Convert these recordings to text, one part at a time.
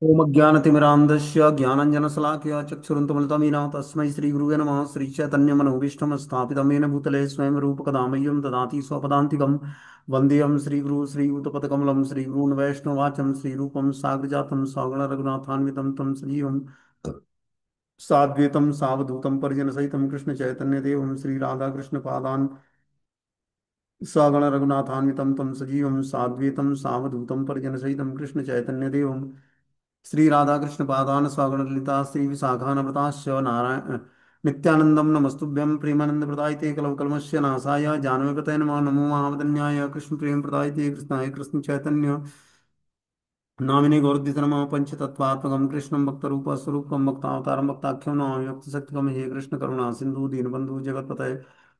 ओमज्ञानतिमिरान्धस्य ज्ञानाञ्जनशलाकया चक्षुरुन्तमलतमीना तस्मै श्रीगुरुवे नमः। श्रीचैतन्यमनोभीष्टं स्थापितं येन भूतले स्वयं रूपकदा मह्यं ददाति स्वपदान्तिकं। वन्देऽहं श्रीगुरु श्रीयुतपदकमलं श्रीगुरून् वैष्णवाचं श्रीरूपं साग्रजातं सगणरघुनाथान्वितं तं सजीवं साद्वैतं सावधूतं परिजनसहितं कृष्णचैतन्यदेवं श्रीराधाकृष्णपादान् सगण रघुनाथान्वितं तं सजीवं साद्वैतं सावधूतं परिजनसहितं कृष्णचैतन्यदेवं श्री राधा कृष्ण पादान स्वागण ललिता श्री विशाखानवताश्च नारायण नित्यानंदम नमस्तुभ्यं प्रेमानंद प्रदायते कलवकल्मस्य नाशाय जानवीपतये नमः। नमो महावदन्याय कृष्ण प्रेम प्रदायते कृष्णाय कृष्ण चैतन्य नामिने गौरद्वित नमः। पंचतत्वात्मकं कृष्णं भक्तरूपस्वरूपं भक्तावतारं भक्ताख्यं नमामि। भक्तशक्तिकं हे कृष्ण करुणा सिंधु दीनबंधु जगत्पतये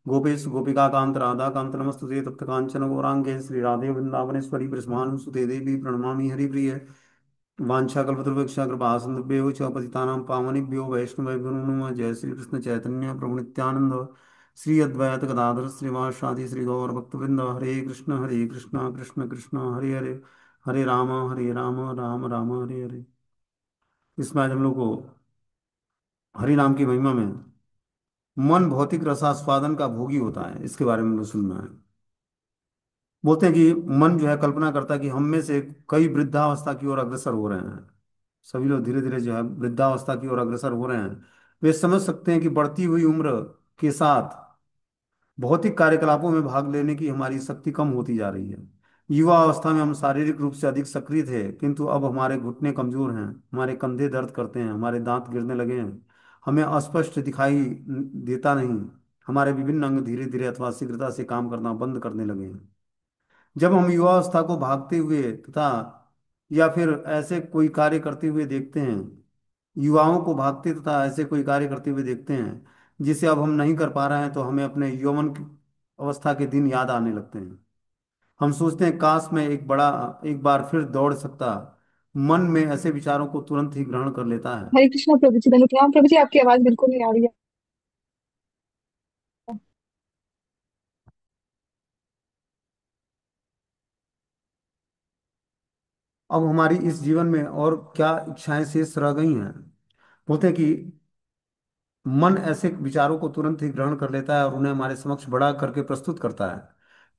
गोपेश गोपिकाकांत राधाकांत नमस्तुते तप्त कांचन गौरांगे श्री राधे वृंदावनेश्वरी ब्रह्मानुसुते देवी प्रणमामि हरिप्रिय वाञ्छाकल्पतरुभ्यश्च कृपासिन्धुभ्यो च पतितानां पावनेभ्यो वैष्णवेभ्यो नमो नमः। जय श्री कृष्ण चैतन्य प्रभु नित्यानंद श्री अद्वैत गदाधर श्रीवासादि श्री गौर भक्तवृंद। हरे कृष्ण कृष्ण कृष्ण हरे हरे, हरे राम राम राम हरे हरे। इसमें आज हम लोग को हरि नाम की महिमा में मन भौतिक रसास्वादन का भोगी होता है इसके बारे में हम लोग सुनना है। बोलते हैं कि मन जो है कल्पना करता है कि हम में से कई वृद्धावस्था की ओर अग्रसर हो रहे हैं। सभी लोग धीरे धीरे जो है वृद्धावस्था की ओर अग्रसर हो रहे हैं। वे समझ सकते हैं कि बढ़ती हुई उम्र के साथ भौतिक कार्यकलापों में भाग लेने की हमारी शक्ति कम होती जा रही है। युवा अवस्था में हम शारीरिक रूप से अधिक सक्रिय थे, किंतु अब हमारे घुटने कमजोर हैं, हमारे कंधे दर्द करते हैं, हमारे दांत गिरने लगे हैं, हमें अस्पष्ट दिखाई देता नहीं, हमारे विभिन्न अंग धीरे धीरे अथवा शीघ्रता से काम करना बंद करने लगे हैं। जब हम युवावस्था को भागते हुए तथा या फिर ऐसे कोई कार्य करते हुए देखते हैं, युवाओं को भागते तथा ऐसे कोई कार्य करते हुए देखते हैं जिसे अब हम नहीं कर पा रहे हैं, तो हमें अपने यौवन की अवस्था के दिन याद आने लगते हैं। हम सोचते हैं काश मैं एक बार फिर दौड़ सकता। मन में ऐसे विचारों को तुरंत ही ग्रहण कर लेता है। हरे कृष्णा प्रभु जी, धन्यवाद। हाँ प्रभु जी, आपकी आवाज बिल्कुल नहीं आ रही है। अब हमारी इस जीवन में और क्या इच्छाएं शेष रह गई हैं। बोलते हैं कि मन ऐसे विचारों को तुरंत ही ग्रहण कर लेता है और उन्हें हमारे समक्ष बड़ा करके प्रस्तुत करता है।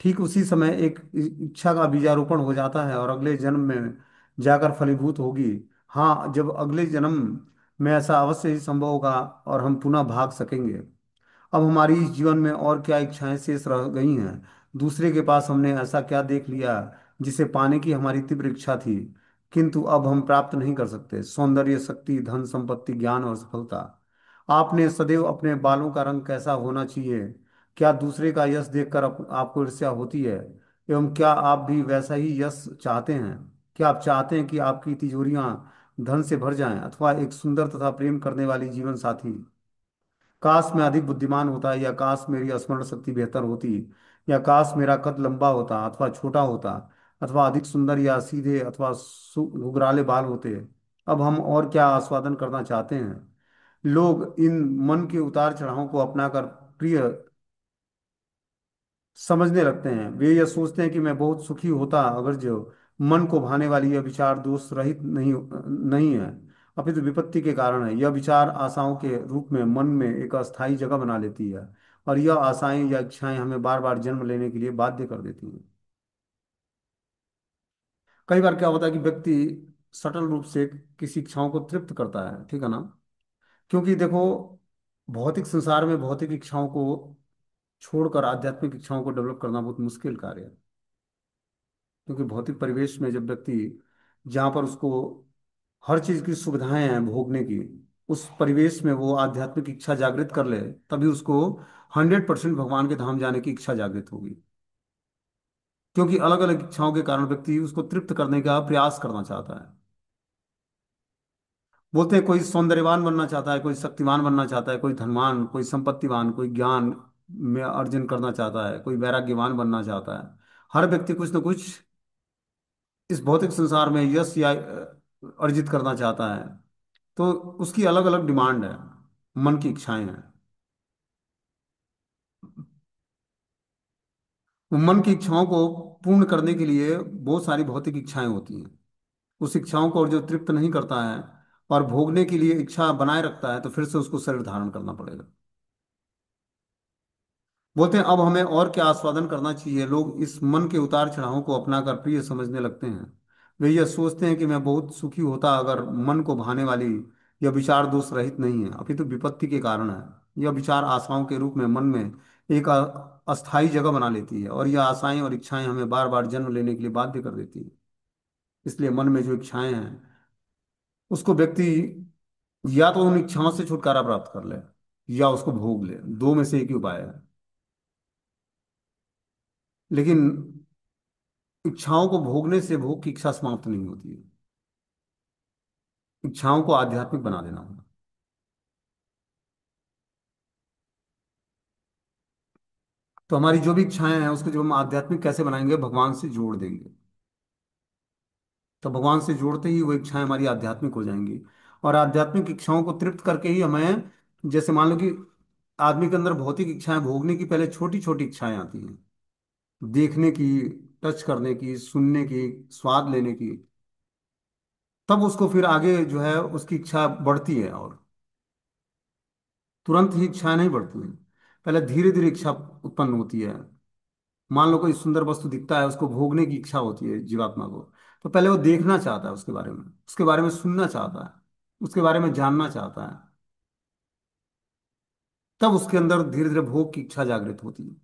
ठीक उसी समय एक इच्छा का बीजारोपण हो जाता है और अगले जन्म में जाकर फलीभूत होगी। हाँ, जब अगले जन्म में ऐसा अवश्य ही संभव होगा और हम पुनः भाग सकेंगे। अब हमारी इस जीवन में और क्या इच्छाएं शेष रह गई हैं। दूसरे के पास हमने ऐसा क्या देख लिया जिसे पाने की हमारी तीव्र इच्छा थी, किंतु अब हम प्राप्त नहीं कर सकते। सौंदर्य, शक्ति, धन संपत्ति, ज्ञान और सफलता। आपने सदैव अपने बालों का रंग कैसा होना चाहिए, क्या दूसरे का यश देखकर आपको ईर्ष्या होती है? एवं क्या आप भी वैसा ही यश चाहते हैं? क्या आप चाहते हैं कि आपकी तिजोरियां धन से भर जाएं अथवा एक सुंदर तथा प्रेम करने वाली जीवन साथी? काश मैं अधिक बुद्धिमान होता, या काश मेरी स्मरण शक्ति बेहतर होती, या काश मेरा कद लंबा होता अथवा छोटा होता, अथवा अधिक सुंदर या सीधे अथवा घुघराले बाल होते। अब हम और क्या आस्वादन करना चाहते हैं? लोग इन मन के उतार चढ़ावों को अपनाकर प्रिय समझने लगते हैं। वे यह सोचते हैं कि मैं बहुत सुखी होता अगर जो मन को भाने वाली यह विचार दोष रहित नहीं है, अपितु विपत्ति के कारण है। यह विचार आशाओं के रूप में मन में एक अस्थायी जगह बना लेती है और यह आशाएं या इच्छाएं हमें बार बार जन्म लेने के लिए बाध्य कर देती हैं। कई बार क्या होता है कि व्यक्ति सटल रूप से किसी इच्छाओं को तृप्त करता है, ठीक है ना। क्योंकि देखो, भौतिक संसार में भौतिक इच्छाओं को छोड़कर आध्यात्मिक इच्छाओं को डेवलप करना बहुत मुश्किल कार्य है। क्योंकि भौतिक परिवेश में जब व्यक्ति, जहाँ पर उसको हर चीज की सुविधाएं हैं भोगने की, उस परिवेश में वो आध्यात्मिक इच्छा जागृत कर ले, तभी उसको 100% भगवान के धाम जाने की इच्छा जागृत होगी। क्योंकि अलग अलग इच्छाओं के कारण व्यक्ति उसको तृप्त करने का प्रयास करना चाहता है। बोलते हैं कोई सौंदर्यवान बनना चाहता है, कोई शक्तिवान बनना चाहता है, कोई धनवान, कोई संपत्तिवान, कोई ज्ञान में अर्जन करना चाहता है, कोई वैराग्यवान बनना चाहता है। हर व्यक्ति कुछ न कुछ इस भौतिक संसार में यश या अर्जित करना चाहता है। तो उसकी अलग अलग डिमांड है, मन की इच्छाएं हैं। वो मन की इच्छाओं को पूर्ण करने के लिए बहुत सारी भौतिक इच्छाएं होती हैं। उस इच्छाओं को और जो तृप्त नहीं करता है और भोगने के लिए इच्छा बनाए रखता है, तो फिर से उसको शरीर धारण करना पड़ेगा। बोलते हैं अब हमें और क्या आस्वादन करना चाहिए। लोग इस मन के उतार चढ़ावों को अपनाकर प्रिय समझने लगते हैं। वे यह सोचते हैं कि मैं बहुत सुखी होता अगर मन को भाने वाली यह विचार दोष रहित नहीं है, अपितु विपत्ति के कारण है। यह विचार आशाओं के रूप में मन में एक अस्थायी जगह बना लेती है, और यह आशाएं और इच्छाएं हमें बार बार जन्म लेने के लिए बाध्य कर देती है। इसलिए मन में जो इच्छाएं हैं, उसको व्यक्ति या तो उन इच्छाओं से छुटकारा प्राप्त कर ले, या उसको भोग ले। दो में से एक ही उपाय है। लेकिन इच्छाओं को भोगने से भोग की इच्छा समाप्त नहीं होती है। इच्छाओं को आध्यात्मिक बना देना होगा। तो हमारी जो भी इच्छाएं हैं उसको जब हम आध्यात्मिक कैसे बनाएंगे, भगवान से जोड़ देंगे। तो भगवान से जोड़ते ही वो इच्छाएं हमारी आध्यात्मिक हो जाएंगी। और आध्यात्मिक इच्छाओं को तृप्त करके ही हमें, जैसे मान लो कि आदमी के अंदर भौतिक इच्छाएं भोगने की पहले छोटी छोटी इच्छाएं आती हैं, देखने की, टच करने की, सुनने की, स्वाद लेने की। तब उसको फिर आगे जो है उसकी इच्छा बढ़ती है, और तुरंत ही इच्छा नहीं बढ़ती है। पहले धीरे धीरे इच्छा उत्पन्न होती है। मान लो कोई सुंदर वस्तु दिखता है, उसको भोगने की इच्छा होती है जीवात्मा को। तो पहले वो देखना चाहता है उसके बारे में, उसके बारे में सुनना चाहता है, उसके बारे में जानना चाहता है। तब उसके अंदर धीरे धीरे भोग की इच्छा जागृत होती है।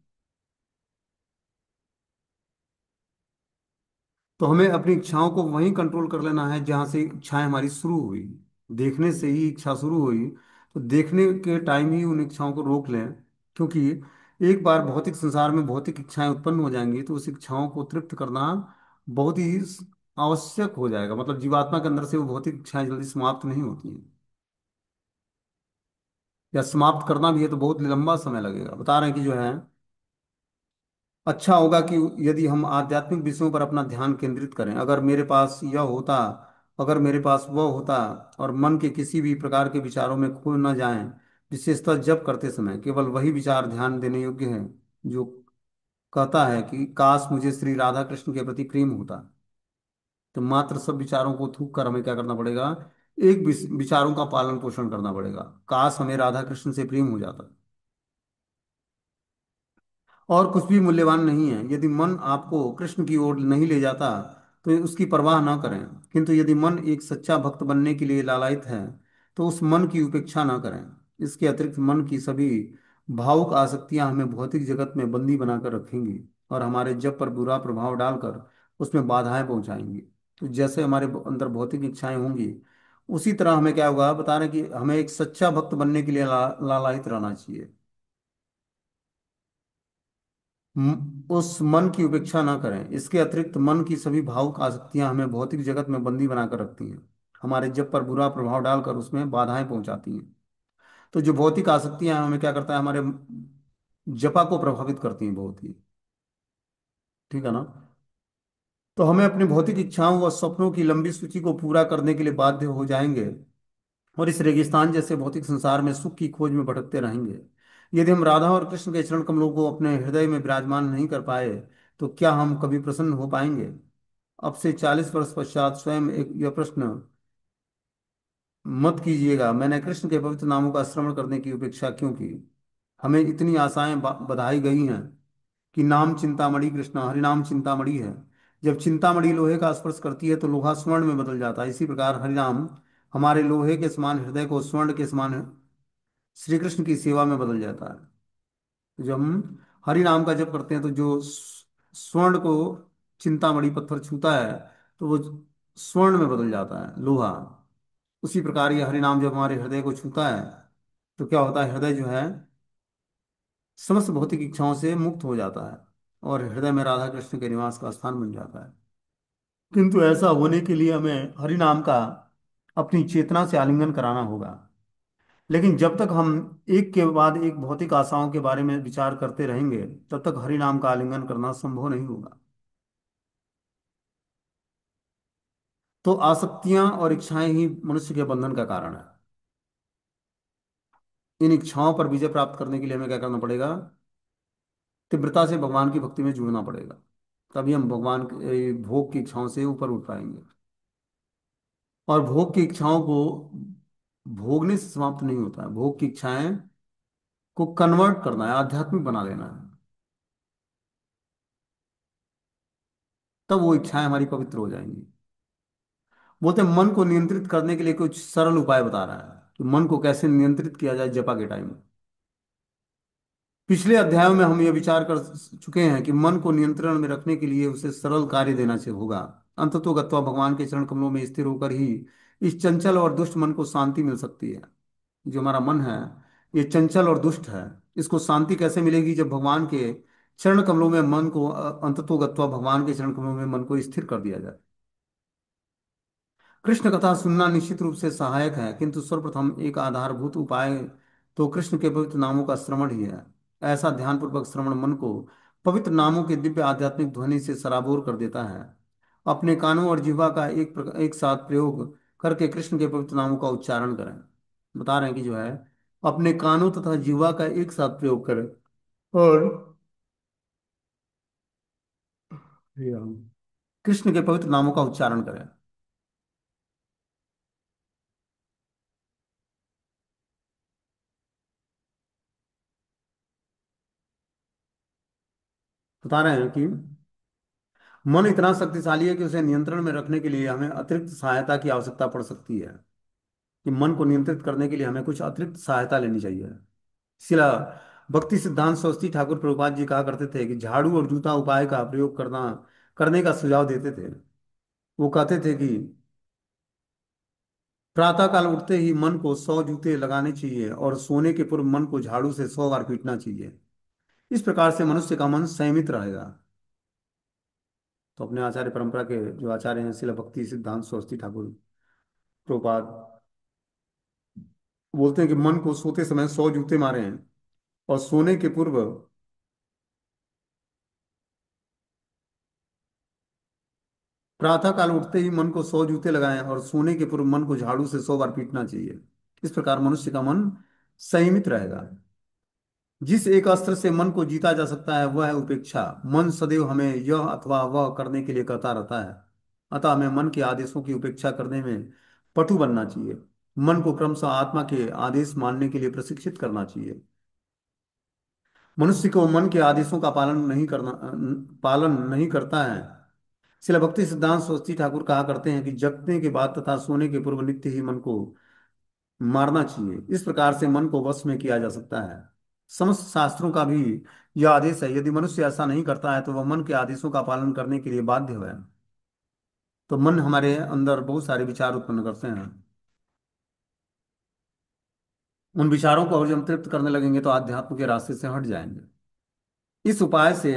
तो हमें अपनी इच्छाओं को वहीं कंट्रोल कर लेना है जहां से इच्छाएं हमारी शुरू हुई। देखने से ही इच्छा शुरू हुई, तो देखने के टाइम ही उन इच्छाओं को रोक लें। क्योंकि एक बार भौतिक संसार में भौतिक इच्छाएं उत्पन्न हो जाएंगी, तो उस इच्छाओं को तृप्त करना बहुत ही आवश्यक हो जाएगा। मतलब जीवात्मा के अंदर से वो भौतिक इच्छाएं जल्दी समाप्त नहीं होती हैं, या समाप्त करना भी है तो बहुत लंबा समय लगेगा। बता रहे हैं कि जो है, अच्छा होगा कि यदि हम आध्यात्मिक विषयों पर अपना ध्यान केंद्रित करें। अगर मेरे पास यह होता, अगर मेरे पास वह होता, और मन के किसी भी प्रकार के विचारों में खो न जाएं। विशेषतः जप करते समय केवल वही विचार ध्यान देने योग्य है जो कहता है कि काश मुझे श्री राधा कृष्ण के प्रति प्रेम होता। तो मात्र सब विचारों को थूक कर हमें क्या करना पड़ेगा, एक विचारों का पालन पोषण करना पड़ेगा। काश हमें राधा कृष्ण से प्रेम हो जाता। और कुछ भी मूल्यवान नहीं है। यदि मन आपको कृष्ण की ओर नहीं ले जाता, तो उसकी परवाह ना करें। किंतु यदि मन एक सच्चा भक्त बनने के लिए लालायित है, तो उस मन की उपेक्षा ना करें। इसके अतिरिक्त मन की सभी भावुक आसक्तियां हमें भौतिक जगत में बंदी बनाकर रखेंगी, और हमारे जप पर बुरा प्रभाव डालकर उसमें बाधाएं पहुंचाएंगी। तो जैसे हमारे अंदर भौतिक इच्छाएं होंगी, उसी तरह हमें क्या होगा, बता रहे हैं कि हमें एक सच्चा भक्त बनने के लिए लालायित रहना चाहिए। उस मन की उपेक्षा ना करें। इसके अतिरिक्त मन की सभी भावुक आसक्तियां हमें भौतिक जगत में बंदी बनाकर रखती हैं, हमारे जप पर बुरा प्रभाव डालकर उसमें बाधाएं पहुंचाती हैं। तो जो भौतिक आसक्तियां हैं, हमें क्या करता है, हमारे जपा को प्रभावित करती हैं बहुत ही। ठीक है ना। तो हमें अपनी भौतिक इच्छाओं व सपनों की लंबी सूची को पूरा करने के लिए बाध्य हो जाएंगे, और इस रेगिस्तान जैसे भौतिक संसार में सुख की खोज में भटकते रहेंगे। यदि हम राधा और कृष्ण के चरण कमलों को अपने हृदय में विराजमान नहीं कर पाए, तो क्या हम कभी प्रसन्न हो पाएंगे। अब से 40 वर्ष पश्चात स्वयं एक यह प्रश्न मत कीजिएगा, मैंने कृष्ण के पवित्र नामों का श्रवण करने की उपेक्षा क्यों की। हमें इतनी आशाएं बधाई गई हैं कि नाम चिंतामणि, कृष्ण हरिनाम चिंतामणि है। जब चिंतामणि लोहे का स्पर्श करती है तो लोहा स्वर्ण में बदल जाता है। इसी प्रकार हरिनाम हमारे लोहे के समान हृदय को स्वर्ण के समान श्री कृष्ण की सेवा में बदल जाता है। तो जब हम हरि नाम का जप करते हैं, तो जो स्वर्ण को चिंतामणि पत्थर छूता है, तो वो स्वर्ण में बदल जाता है, लोहा। उसी प्रकार ये हरि नाम जब हमारे हृदय को छूता है, तो क्या होता है, हृदय जो है समस्त भौतिक इच्छाओं से मुक्त हो जाता है, और हृदय में राधा कृष्ण के निवास का स्थान बन जाता है। किंतु ऐसा होने के लिए हमें हरि नाम का अपनी चेतना से आलिंगन कराना होगा। लेकिन जब तक हम एक के बाद एक भौतिक आशाओं के बारे में विचार करते रहेंगे, तब तक हरि नाम का आलिंगन करना संभव नहीं होगा। तो आसक्तियां और इच्छाएं ही मनुष्य के बंधन का कारण है। इन इच्छाओं पर विजय प्राप्त करने के लिए हमें क्या करना पड़ेगा, तीव्रता से भगवान की भक्ति में जुड़ना पड़ेगा। तभी हम भगवान के भोग की इच्छाओं से ऊपर उठ पाएंगे। और भोग की इच्छाओं को भोगने से समाप्त नहीं होता है। भोग की इच्छाएं को कन्वर्ट करना है, आध्यात्मिक बना लेना है, तब वो इच्छाएं हमारी पवित्र हो जाएंगी। बोलते हैं मन को नियंत्रित करने के लिए कुछ सरल उपाय बता रहा है कि मन को कैसे नियंत्रित किया जाए जपा के टाइम। पिछले अध्यायों में हम ये विचार कर चुके हैं कि मन को नियंत्रण में रखने के लिए उसे सरल कार्य देना चाहिए होगा। अंततो गत्वा भगवान के चरण कमलों में स्थिर होकर ही इस चंचल और दुष्ट मन को शांति मिल सकती है। जो हमारा मन है, ये चंचल और दुष्ट है। इसको शांति कैसे मिलेगी? जब भगवान के चरण कमलों में मन को अंततो गत्वा भगवान के चरण कमलों में मन को स्थिर कर दिया जाए। कृष्ण कथा सुनना निश्चित रूप से सहायक है, किंतु सर्वप्रथम एक आधारभूत उपाय तो कृष्ण के पवित्र नामों का श्रवण ही है। ऐसा ध्यानपूर्वक श्रवण मन को पवित्र नामों के दिव्य आध्यात्मिक ध्वनि से सराबोर कर देता है। अपने कानों और जिह्वा का एक साथ प्रयोग करके कृष्ण के पवित्र नामों का उच्चारण करें। बता रहे हैं कि जो है, अपने कानों तथा जिह्वा का एक साथ प्रयोग करें और कृष्ण के पवित्र नामों का उच्चारण करें। बता रहे हैं कि मन इतना शक्तिशाली है कि उसे नियंत्रण में रखने के लिए हमें अतिरिक्त सहायता की आवश्यकता पड़ सकती है। कि मन को नियंत्रित करने के लिए हमें कुछ अतिरिक्त सहायता लेनी चाहिए। सिला भक्ति सिद्धांत सरस्वती ठाकुर प्रभुपाद जी कहा करते थे कि झाड़ू और जूता उपाय का प्रयोग करने का सुझाव देते थे। वो कहते थे कि प्रातःकाल उठते ही मन को 100 जूते लगाने चाहिए और सोने के पूर्व मन को झाड़ू से 100 बार पीटना चाहिए। इस प्रकार से मनुष्य का मन संयमित रहेगा। तो अपने आचार्य परंपरा के जो आचार्य हैं, शिला भक्ति सिद्धांत सरस्वती ठाकुर प्रभुपाद, बोलते हैं कि मन को सोते समय 100 जूते मारे हैं और सोने के पूर्व प्रातः काल उठते ही मन को 100 जूते लगाएं और सोने के पूर्व मन को झाड़ू से 100 बार पीटना चाहिए। इस प्रकार मनुष्य का मन संयमित रहेगा। जिस एक अस्त्र से मन को जीता जा सकता है वह है उपेक्षा। मन सदैव हमें यह अथवा वह करने के लिए कहता रहता है। अतः हमें मन के आदेशों की उपेक्षा करने में पटु बनना चाहिए। मन को क्रमशः आत्मा के आदेश मानने के लिए प्रशिक्षित करना चाहिए। मनुष्य को मन के आदेशों का पालन नहीं करता है। शिला भक्ति सिद्धांत सरस्वती ठाकुर कहा करते हैं कि जगने के बाद तथा सोने के पूर्व नित्य ही मन को मारना चाहिए। इस प्रकार से मन को वश में किया जा सकता है। समस्त शास्त्रों का भी यह आदेश है। यदि मनुष्य ऐसा नहीं करता है तो वह मन के आदेशों का पालन करने के लिए बाध्य है। तो मन हमारे अंदर बहुत सारे विचार उत्पन्न करते हैं। उन विचारों को और जब हम तृप्त करने लगेंगे तो आध्यात्म के रास्ते से हट जाएंगे। इस उपाय से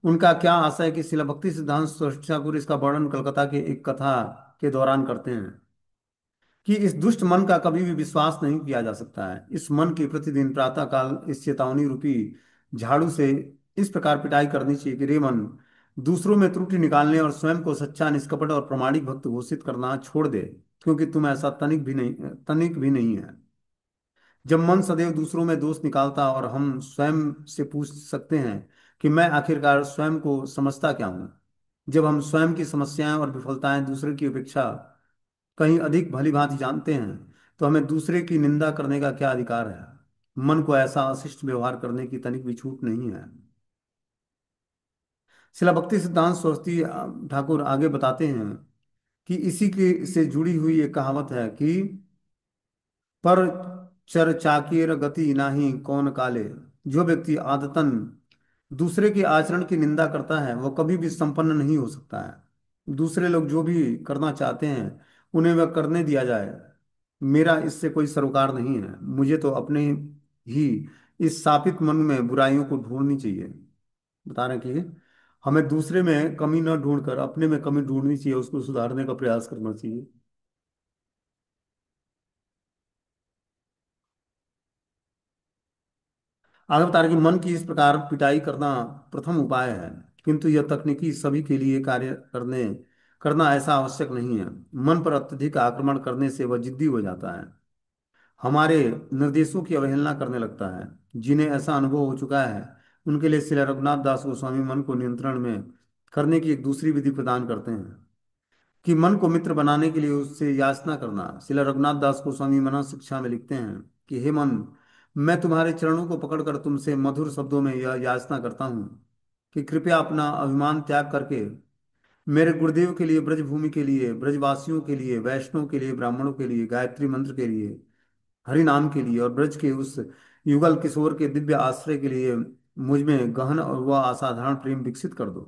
उनका क्या आशय है कि शिला भक्ति सिद्धांत सरस्वती ठाकुर इसका वर्णन कलकत्ता के एक कथा के दौरान करते हैं कि इस दुष्ट मन का कभी भी विश्वास नहीं किया जा सकता है। इस मन की प्रतिदिन प्रातःकाल इस चेतावनी रूपी झाड़ू से इस प्रकार पिटाई करनी चाहिए कि रे मन, दूसरों में त्रुटि निकालने और स्वयं को सच्चा निष्कपट और प्रामाणिक भक्त घोषित करना छोड़ दे, क्योंकि तुम ऐसा तनिक भी नहीं है। जब मन सदैव दूसरों में दोष निकालता और हम स्वयं से पूछ सकते हैं कि मैं आखिरकार स्वयं को समझता क्या हूँ। जब हम स्वयं की समस्याएं और विफलताएं दूसरे की अपेक्षा कहीं अधिक भली भांति जानते हैं तो हमें दूसरे की निंदा करने का क्या अधिकार है? मन को ऐसा अशिष्ट व्यवहार करने की तनिक भी छूट नहीं है। शिला भक्ति सिद्धांत सरस्वती ठाकुर आगे बताते हैं कि इसी के से जुड़ी हुई एक कहावत है कि पर चर चाकेर गति नाही कौन काले। जो व्यक्ति आदतन दूसरे के आचरण की निंदा करता है वह कभी भी संपन्न नहीं हो सकता है। दूसरे लोग जो भी करना चाहते हैं उन्हें वह करने दिया जाए। मेरा इससे कोई सरोकार नहीं है। मुझे तो अपने ही इस स्थापित मन में बुराइयों को ढूंढनी चाहिए। बता रहे हैं कि हमें दूसरे में कमी न ढूंढकर अपने में कमी ढूंढनी चाहिए, उसको सुधारने का प्रयास करना चाहिए। आगे बता रहे हैं कि मन की इस प्रकार पिटाई करना प्रथम उपाय है, किंतु यह तकनीकी सभी के लिए कार्य करना ऐसा आवश्यक नहीं है। मन पर अत्यधिक आक्रमण करने से वह जिद्दी हो जाता है, हमारे निर्देशों की अवहेलना करने लगता है। जिन्हें ऐसा अनुभव हो चुका है उनके लिए श्री रघुनाथ दास गोस्वामी मन को नियंत्रण में करने की एक दूसरी विधि प्रदान करते हैं। कि मन को मित्र बनाने के लिए उससे याचना करना। श्रील रघुनाथ दास गोस्वामी मना शिक्षा में लिखते हैं कि हे मन, मैं तुम्हारे चरणों को पकड़कर तुमसे मधुर शब्दों में यह याचना करता हूँ कि कृपया अपना अभिमान त्याग करके मेरे गुरुदेव के लिए, ब्रजभूमि के लिए, ब्रजवासियों के लिए, वैष्णव के लिए, ब्राह्मणों के लिए, गायत्री मंत्र के लिए, हरि नाम के लिए और ब्रज के उस युगल किशोर के दिव्य आश्रय के लिए मुझ में गहन और वह असाधारण प्रेम विकसित कर दो।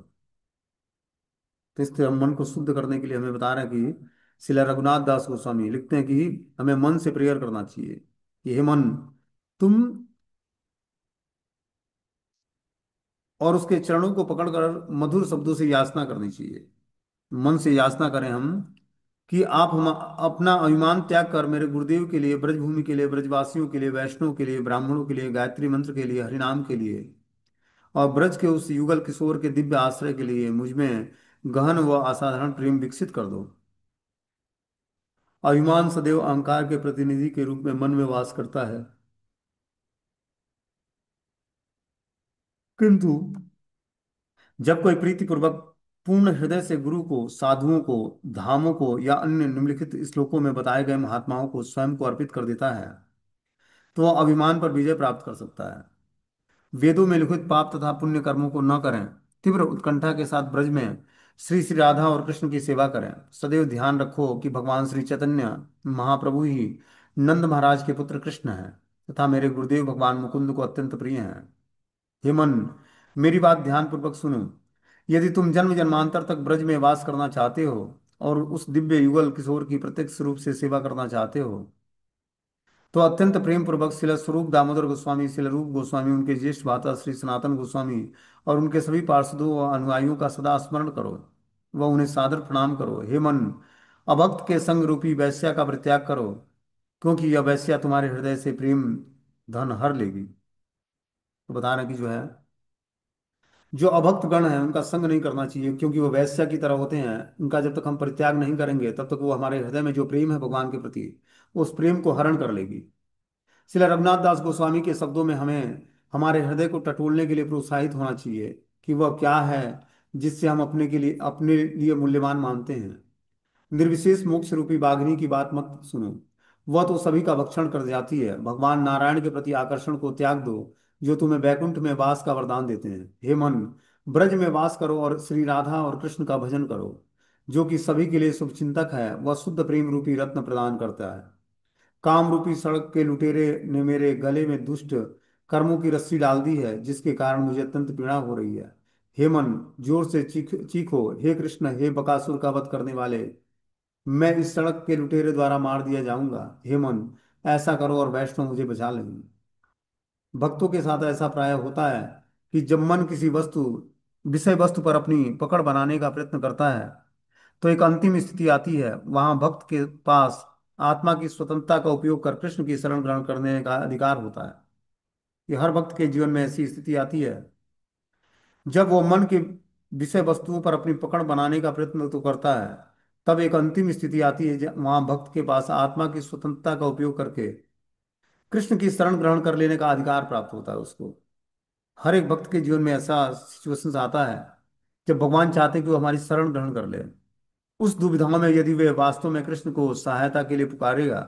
तो इस तरह मन को शुद्ध करने के लिए हमें बता रहे हैं कि श्रील रघुनाथ दास गोस्वामी लिखते हैं कि हमें मन से प्रेयर करना चाहिए कि हे मन, तुम, और उसके चरणों को पकड़कर मधुर शब्दों से याचना करनी चाहिए। मन से याचना करें हम कि आप हम अपना अभिमान त्याग कर मेरे गुरुदेव के लिए, ब्रजभूमि के लिए, ब्रजवासियों के लिए, वैष्णव के लिए, ब्राह्मणों के लिए, गायत्री मंत्र के लिए, हरिनाम के लिए और ब्रज के उस युगल किशोर के दिव्य आश्रय के लिए मुझ में गहन व असाधारण प्रेम विकसित कर दो। अभिमान सदैव अहंकार के प्रतिनिधि के रूप में मन में वास करता है, किंतु जब कोई प्रीतिपूर्वक पूर्ण हृदय से गुरु को, साधुओं को, धामों को या अन्य निम्नलिखित श्लोकों में बताए गए महात्माओं को स्वयं को अर्पित कर देता है, तो वह अभिमान पर विजय प्राप्त कर सकता है। वेदों में लिखित पाप तथा पुण्य कर्मों को न करें। तीव्र उत्कंठा के साथ ब्रज में श्री श्री राधा और कृष्ण की सेवा करें। सदैव ध्यान रखो कि भगवान श्री चैतन्य महाप्रभु ही नंद महाराज के पुत्र कृष्ण हैं तथा मेरे गुरुदेव भगवान मुकुंद को अत्यंत प्रिय हैं। हे मन, मेरी बात ध्यान पूर्वक सुनो। यदि तुम जन्म जन्मांतर तक ब्रज में वास करना चाहते हो और उस दिव्य युगल किशोर की प्रत्यक्ष रूप से सेवा करना चाहते हो, तो अत्यंत प्रेम पूर्वक श्रील स्वरूप दामोदर गोस्वामी, श्रील रूप गोस्वामी, उनके ज्येष्ठ भ्राता श्री सनातन गोस्वामी और उनके सभी पार्षदों व अनुयायियों का सदा स्मरण करो व उन्हें सादर प्रणाम करो। हे मन, अभक्त के संग रूपी वैश्या का परित्याग करो, क्योंकि यह वैश्या तुम्हारे हृदय से प्रेम धन हर लेगी। तो बता रहे हैं कि जो है, जो अभक्त गण है उनका संग नहीं करना चाहिए, क्योंकि वो वैश्या की तरह होते हैं। उनका जब तक हम परित्याग नहीं करेंगे तब तक वो हमारे हृदय में जो प्रेम है भगवान के प्रति, उस प्रेम को हरण कर लेगी। श्री रघुनाथ दास गोस्वामी के शब्दों में हमें हमारे हृदय को टटोलने के लिए प्रोत्साहित होना चाहिए कि वह क्या है जिससे हम अपने लिए मूल्यवान मानते हैं। निर्विशेष मोक्ष रूपी बाघिनी की बात मत सुनो, वह तो सभी का भक्षण कर जाती है। भगवान नारायण के प्रति आकर्षण को त्याग दो, जो तुम्हें वैकुंठ में वास का वरदान देते हैं। हे मन, ब्रज में वास करो और श्री राधा और कृष्ण का भजन करो। जो कि सभी के लिए शुभचिंतक है, वह शुद्ध प्रेम रूपी रत्न प्रदान करता है। काम रूपी सड़क के लुटेरे ने मेरे गले में दुष्ट कर्मों की रस्सी डाल दी है, जिसके कारण मुझे अत्यंत पीड़ा हो रही है। हे मन, जोर से चीखो, हे कृष्ण, हे बकासुर का वध करने वाले, मैं इस सड़क के लुटेरे द्वारा मार दिया जाऊंगा। हे मन, ऐसा करो और वैष्णव मुझे बचा लेंगे। भक्तों के साथ ऐसा प्राय होता है कि जब मन किसी विषय वस्तु पर अपनी पकड़ बनाने का प्रयत्न करता है, तो एक अंतिम स्थिति आती है। वहां भक्त के पास आत्मा की स्वतंत्रता का उपयोग कर कृष्ण की शरण ग्रहण करने का अधिकार होता है। ये हर भक्त के जीवन में ऐसी स्थिति आती है जब वो मन के विषय वस्तुओं पर अपनी पकड़ बनाने का प्रयत्न तो करता है। तब एक अंतिम स्थिति आती है जब वहां भक्त के पास आत्मा की स्वतंत्रता का उपयोग करके कृष्ण की शरण ग्रहण कर लेने का अधिकार प्राप्त होता है उसको। हर एक भक्त के जीवन में ऐसा सिचुएशन आता है जब भगवान चाहते हैं कि वो हमारी शरण ग्रहण कर ले। उस दुविधा में यदि वे वास्तव में कृष्ण को सहायता के लिए पुकारेगा,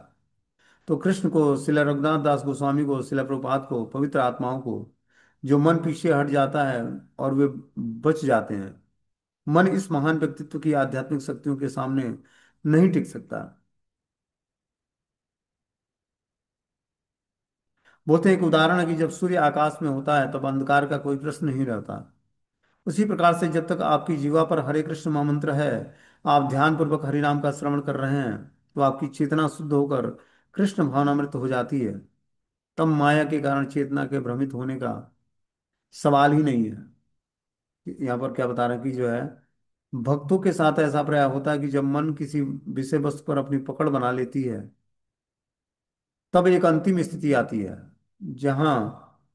तो कृष्ण को, शिला रघुनाथ दास गोस्वामी को, शिला प्रभुपाद को, पवित्र आत्माओं को, जो मन पीछे हट जाता है और वे बच जाते हैं। मन इस महान व्यक्तित्व की आध्यात्मिक शक्तियों के सामने नहीं टिक सकता। बोलते हैं एक उदाहरण है कि जब सूर्य आकाश में होता है तब अंधकार का कोई प्रश्न नहीं रहता। उसी प्रकार से जब तक आपकी जीवा पर हरे कृष्ण महामंत्र है, आप ध्यान पूर्वक हरि नाम का श्रवण कर रहे हैं, तो आपकी चेतना शुद्ध होकर कृष्ण भावनामृत हो जाती है। तब माया के कारण चेतना के भ्रमित होने का सवाल ही नहीं है। यहाँ पर क्या बता रहे हैं कि जो है, भक्तों के साथ ऐसा प्राय होता है कि जब मन किसी विषय वस्तु पर अपनी पकड़ बना लेती है, तब एक अंतिम स्थिति आती है जहां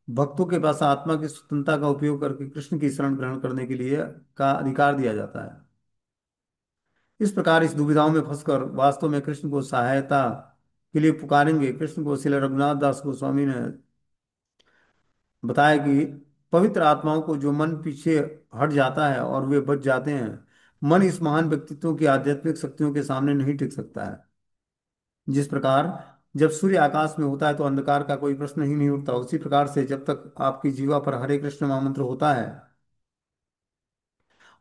भक्तों के पास आत्मा की स्वतंत्रता का उपयोग करके कृष्ण की शरण ग्रहण करने के लिए का अधिकार दिया जाता है। इस प्रकार इस दुविधाओं में फंसकर वास्तव में कृष्ण को सहायता के लिए पुकारेंगे। कृष्ण को श्री रघुनाथ दास गोस्वामी ने बताया कि पवित्र आत्माओं को जो मन पीछे हट जाता है और वे बच जाते हैं, मन इस महान व्यक्तित्व की आध्यात्मिक शक्तियों के सामने नहीं टिक सकता है। जिस प्रकार जब सूर्य आकाश में होता है तो अंधकार का कोई प्रश्न ही नहीं उठता, उसी प्रकार से जब तक आपकी जीवा पर हरे कृष्ण महामंत्र होता है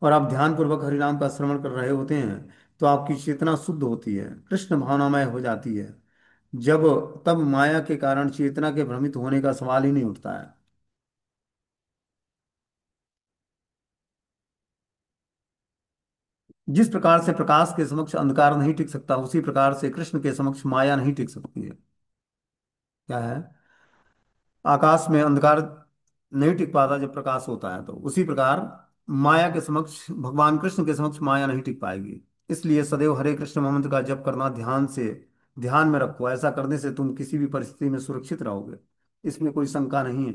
और आप ध्यान पूर्वक हरिनाम का श्रवण कर रहे होते हैं, तो आपकी चेतना शुद्ध होती है, कृष्ण भावनामय हो जाती है। जब तब माया के कारण चेतना के भ्रमित होने का सवाल ही नहीं उठता है। जिस प्रकार से प्रकाश के समक्ष अंधकार नहीं टिक सकता, उसी प्रकार से कृष्ण के समक्ष माया नहीं टिक सकती है। क्या है? आकाश में अंधकार नहीं टिक पाता जब प्रकाश होता है, तो उसी प्रकार माया के समक्ष, भगवान कृष्ण के समक्ष माया नहीं टिक पाएगी। इसलिए सदैव हरे कृष्ण महामंत्र का जप करना ध्यान में रखो। ऐसा करने से तुम किसी भी परिस्थिति में सुरक्षित रहोगे, इसमें कोई शंका नहीं है।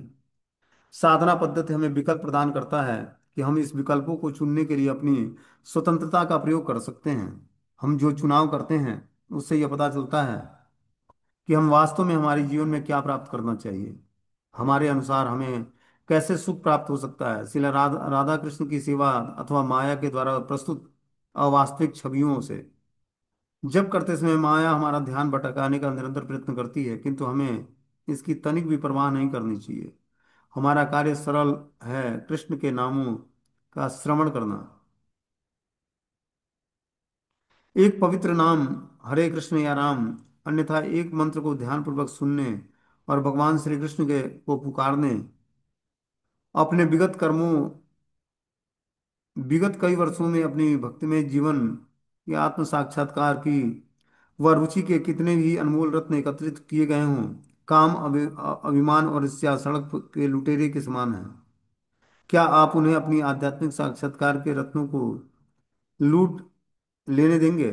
साधना पद्धति हमें विकल्प प्रदान करता है कि हम इस विकल्पों को चुनने के लिए अपनी स्वतंत्रता का प्रयोग कर सकते हैं। हम जो चुनाव करते हैं उससे यह पता चलता है कि हम वास्तव में हमारे जीवन में क्या प्राप्त करना चाहिए। हमारे अनुसार हमें कैसे सुख प्राप्त हो सकता है, श्रील राधा कृष्ण की सेवा अथवा माया के द्वारा प्रस्तुत अवास्तविक छवियों से। जब करते समय माया हमारा ध्यान भटकाने का निरंतर प्रयत्न करती है, किंतु हमें इसकी तनिक भी परवाह नहीं करनी चाहिए। हमारा कार्य सरल है, कृष्ण के नामों का श्रवण करना। एक पवित्र नाम हरे कृष्ण या राम, अन्यथा एक मंत्र को ध्यानपूर्वक सुनने और भगवान श्री कृष्ण के को पुकारने, अपने विगत कई वर्षों में अपनी भक्तिमय जीवन के आत्म साक्षात्कार की वह रुचि के कितने भी अनमोल रत्न एकत्रित किए गए हों, काम अभिमान और ईर्ष्या सड़क के लुटेरे के समान है। क्या आप उन्हें अपनी आध्यात्मिक साक्षात्कार के रत्नों को लूट लेने देंगे?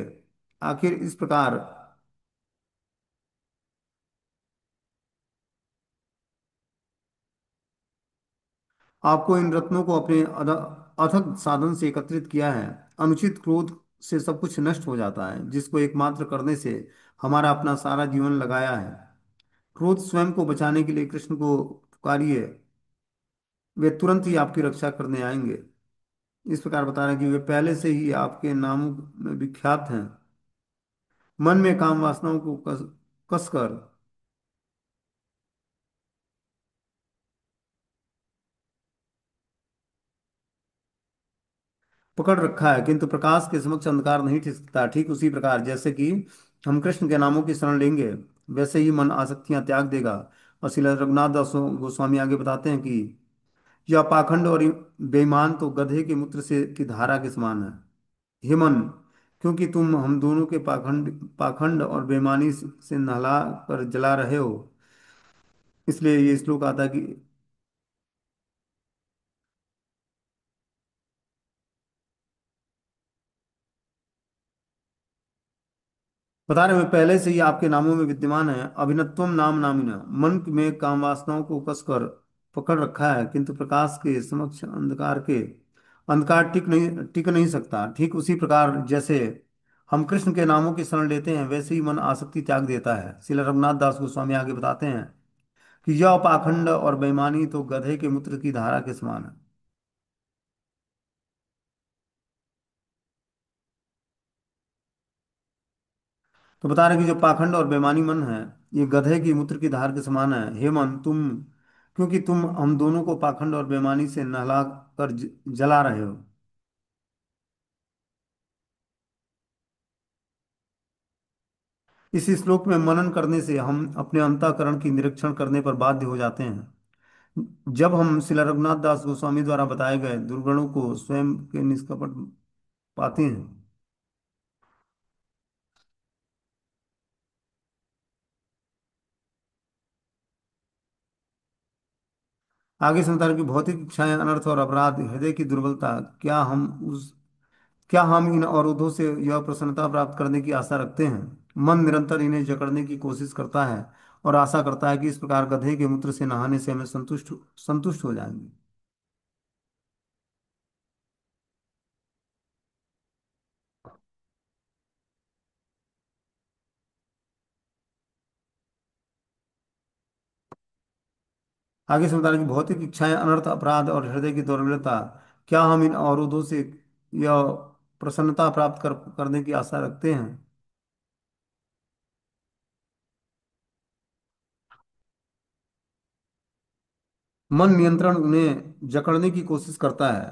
आखिर इस प्रकार आपको इन रत्नों को अपने अथक साधन से एकत्रित किया है। अनुचित क्रोध से सब कुछ नष्ट हो जाता है, जिसको एकमात्र करने से हमारा अपना सारा जीवन लगाया है। क्रोध स्वयं को बचाने के लिए कृष्ण को पुकारिए, वे तुरंत ही आपकी रक्षा करने आएंगे। इस प्रकार बता रहे हैं कि वे पहले से ही आपके नामों में विख्यात हैं। मन में काम वासनाओं को कसकर पकड़ रखा है, किंतु प्रकाश के समक्ष अंधकार नहीं टिक सकता। ठीक उसी प्रकार जैसे कि हम कृष्ण के नामों की शरण लेंगे, वैसे ही मन आसक्तियां त्याग देगा। और श्रील रघुनाथ दास गोस्वामी आगे बताते हैं कि यह पाखंड और बेईमान तो गधे के मूत्र से की धारा के समान है। हे मन, क्योंकि तुम हम दोनों के पाखंड और बेईमानी से नहला कर जला रहे हो, इसलिए ये श्लोक आता है कि बता रहे, मैं पहले से ही आपके नामों में विद्यमान है। अभिनत्वम नाम नामिना, मन में काम वासनाओं को कसकर पकड़ रखा है, किंतु प्रकाश के समक्ष अंधकार टिक नहीं सकता। ठीक उसी प्रकार जैसे हम कृष्ण के नामों की शरण लेते हैं, वैसे ही मन आसक्ति त्याग देता है। श्रील रघुनाथ दास गोस्वामी आगे बताते हैं कि यह पाखंड और बेईमानी तो गधे के मूत्र की धारा के समान है। तो बता रहे कि जो पाखंड और बेईमानी मन है, ये गधे की मूत्र की धार के समान है। हे मन, क्योंकि तुम हम दोनों को पाखंड और बेईमानी से नहला कर जला रहे हो। इस श्लोक में मनन करने से हम अपने अंतःकरण की निरीक्षण करने पर बाध्य हो जाते हैं। जब हम श्री रघुनाथ दास गोस्वामी द्वारा बताए गए दुर्गुणों को स्वयं के निष्कपट पाते हैं। आगे संसार की भौतिक इच्छाएं, अनर्थ और अपराध, हृदय की दुर्बलता, क्या हम इन अवरोधों से यह प्रसन्नता प्राप्त करने की आशा रखते हैं? मन निरंतर इन्हें जकड़ने की कोशिश करता है और आशा करता है कि इस प्रकार गधे के मूत्र से नहाने से हमें संतुष्ट हो जाएंगे। आगे संसार की भौतिक इच्छाएं, अनर्थ, अपराध और हृदय की दुर्बलता, क्या हम इन अवरोधों से यह प्रसन्नता प्राप्त करने की आशा रखते हैं। मन नियंत्रण उन्हें जकड़ने की कोशिश करता है।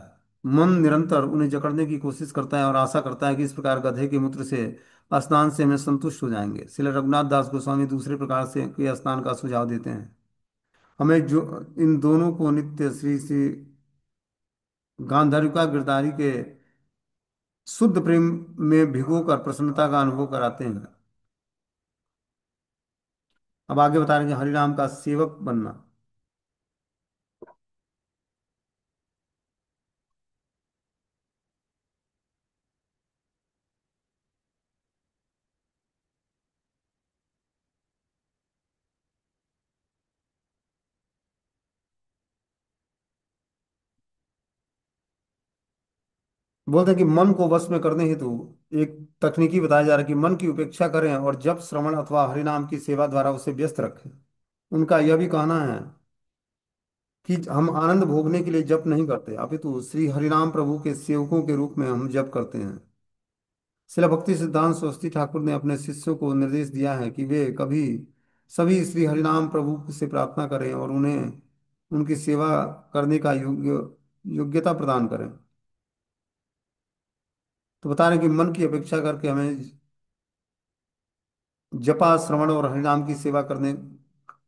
मन निरंतर उन्हें जकड़ने की कोशिश करता है और आशा करता है कि इस प्रकार गधे के मूत्र से स्नान से हमें संतुष्ट हो जाएंगे। श्री रघुनाथ दास गोस्वामी दूसरे प्रकार से के स्नान का सुझाव देते हैं। हमें जो इन दोनों को नित्य श्री श्री गांधारिका गिरधारी के शुद्ध प्रेम में भिगोकर प्रसन्नता का अनुभव कराते हैं। अब आगे बता रहे हैं कि हरिनाम का सेवक बनना। बोलते हैं कि मन को वश में करने हेतु एक तकनीकी बताया जा रहा है कि मन की उपेक्षा करें और जप श्रवण अथवा हरिनाम की सेवा द्वारा उसे व्यस्त रखें। उनका यह भी कहना है कि हम आनंद भोगने के लिए जप नहीं करते, अपितु श्री हरिनाम प्रभु के सेवकों के रूप में हम जप करते हैं। श्रील भक्ति सिद्धांत सरस्वती ठाकुर ने अपने शिष्यों को निर्देश दिया है कि वे कभी सभी श्री हरिनाम प्रभु से प्रार्थना करें और उन्हें उनकी सेवा करने का योग्यता प्रदान करें। तो बता रहे हैं कि मन की अपेक्षा करके हमें जपा श्रवण और हरिनाम की सेवा करने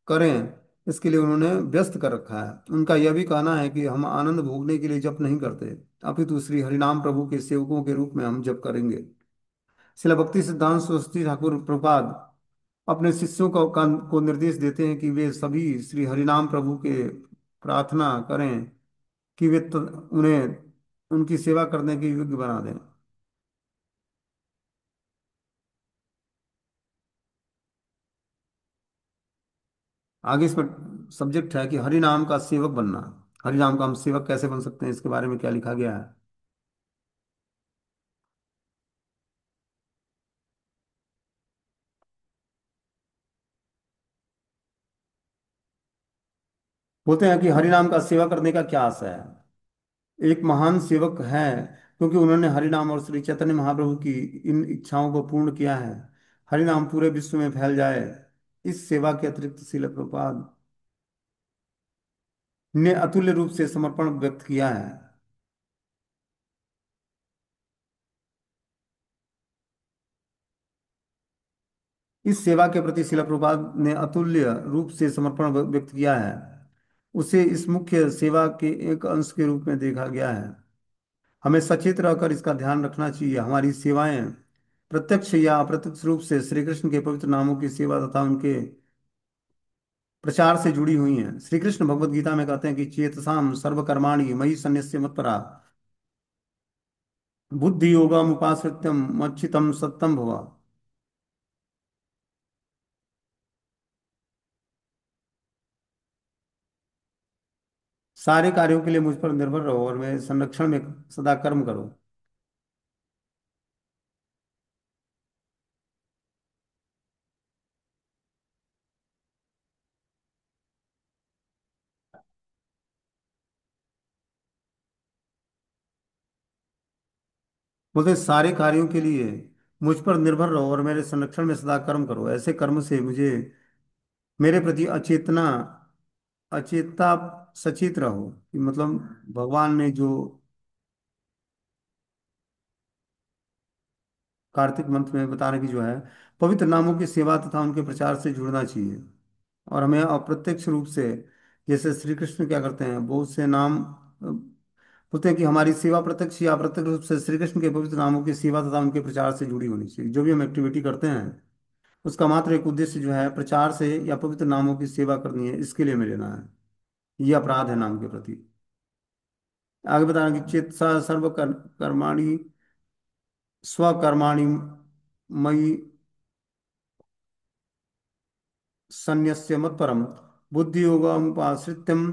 करें, इसके लिए उन्होंने व्यस्त कर रखा है। उनका यह भी कहना है कि हम आनंद भोगने के लिए जप नहीं करते, अपितु श्री हरिनाम प्रभु के सेवकों के रूप में हम जप करेंगे। शिला भक्ति सिद्धांत सरस्वती ठाकुर प्रभुपाद अपने शिष्यों को निर्देश देते हैं कि वे सभी श्री हरिनाम प्रभु के प्रार्थना करें कि उन्हें उनकी सेवा करने के योग्य बना दें। आगे इस पर सब्जेक्ट है कि हरि नाम का सेवक बनना। हरि नाम का हम सेवक कैसे बन सकते हैं, इसके बारे में क्या लिखा गया है। बोलते हैं कि हरि नाम का सेवा करने का क्या आशय है। एक महान सेवक है क्योंकि उन्होंने हरि नाम और श्री चैतन्य महाप्रभु की इन इच्छाओं को पूर्ण किया है। हरि नाम पूरे विश्व में फैल जाए, इस सेवा के अतिरिक्त श्रील प्रभुपाद ने अतुल्य रूप से समर्पण व्यक्त किया है। इस सेवा के प्रति शिला प्रभुपाद ने अतुल्य रूप से समर्पण व्यक्त किया है। उसे इस मुख्य सेवा के एक अंश के रूप में देखा गया है। हमें सचेत रहकर इसका ध्यान रखना चाहिए। हमारी सेवाएं प्रत्यक्ष या अप्रत्यक्ष रूप से श्री कृष्ण के पवित्र नामों की सेवा तथा उनके प्रचार से जुड़ी हुई हैं। श्री कृष्ण भगवद गीता में कहते हैं कि चेतसाम सर्वकर्माणि मयि सन्न्यस्य मत्परा बुद्धि योगम उपाश्रित्यम मच्चितम सत्तम भवा। सारे कार्यों के लिए मुझ पर निर्भर रहो और मेरे संरक्षण में सदा कर्म करो। बोलते सारे कार्यों के लिए मुझ पर निर्भर रहो और मेरे संरक्षण में सदा कर्म करो। ऐसे कर्म से मुझे मेरे प्रति अचेतता सचेत रहो कि मतलब भगवान ने जो कार्तिक मंथ में बता रहे कि जो है पवित्र नामों की सेवा तथा उनके प्रचार से जुड़ना चाहिए। और हमें अप्रत्यक्ष रूप से, जैसे श्री कृष्ण क्या करते हैं, बहुत से नाम बोलते हैं कि हमारी सेवा प्रत्यक्ष या अप्रत्यक्ष रूप से श्री कृष्ण के पवित्र नामों की सेवा तथा उनके प्रचार से जुड़ी होनी चाहिए। जो भी हम एक्टिविटी करते हैं उसका मात्र एक उद्देश्य जो है प्रचार से या पवित्र नामों की सेवा करनी है, इसके लिए में लेना है। ये अपराध है नाम के प्रति। आगे बता रहे हैं कि चेतसा सर्व कर्माणि स्वकर्माणि मयि सन्न्यस्य मत्परम बुद्धि योगमुपाश्रित्यम